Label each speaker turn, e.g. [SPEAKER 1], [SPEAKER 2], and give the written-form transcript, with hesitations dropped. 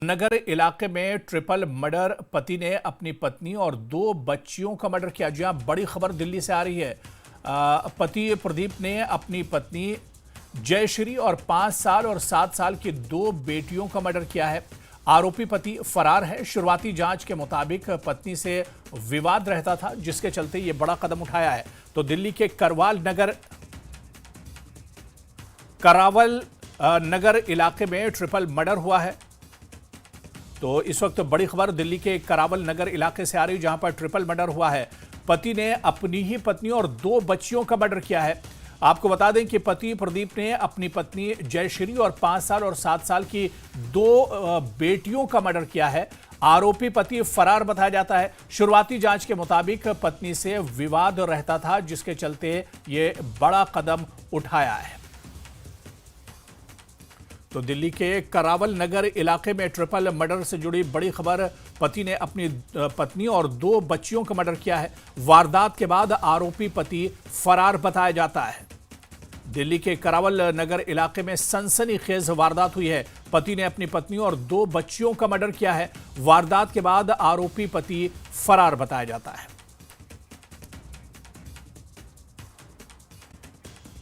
[SPEAKER 1] नगर इलाके में triple murder, पति ने अपनी पत्नी और 2 बच्चियों का मर्डर किया। जी हां, बड़ी खबर दिल्ली से आ रही है। पति प्रदीप ने अपनी पत्नी जयश्री और 5 साल और 7 साल की 2 बेटियों का मर्डर किया है। आरोपी पति फरार है। शुरुआती जांच के मुताबिक पत्नी से विवाद रहता था, जिसके चलते यह बड़ा कदम उठाया है। तो दिल्ली के करावल नगर इलाके में ट्रिपल मर्डर हुआ है। तो इस वक्त बड़ी खबर दिल्ली के करावल नगर इलाके से आ रही है, जहां पर ट्रिपल मर्डर हुआ है। पति ने अपनी ही पत्नी और 2 बच्चियों का मर्डर किया है। आपको बता दें कि पति प्रदीप ने अपनी पत्नी जयश्री और 5 साल और 7 साल की 2 बेटियों का मर्डर किया है। आरोपी पति फरार बताया जाता है। शुरुआती जांच के मुताबिक पत्नी से विवाद रहता था, जिसके चलते ये बड़ा कदम उठाया है। तो दिल्ली के करावल नगर इलाके में ट्रिपल मर्डर से जुड़ी बड़ी खबर। पति ने अपनी पत्नी और 2 बच्चियों का मर्डर किया है। वारदात के बाद आरोपी पति फरार बताया जाता है। दिल्ली के करावल नगर इलाके में सनसनीखेज वारदात हुई है। पति ने अपनी पत्नी और 2 बच्चियों का मर्डर किया है। वारदात के बाद आरोपी पति फरार बताया जाता है।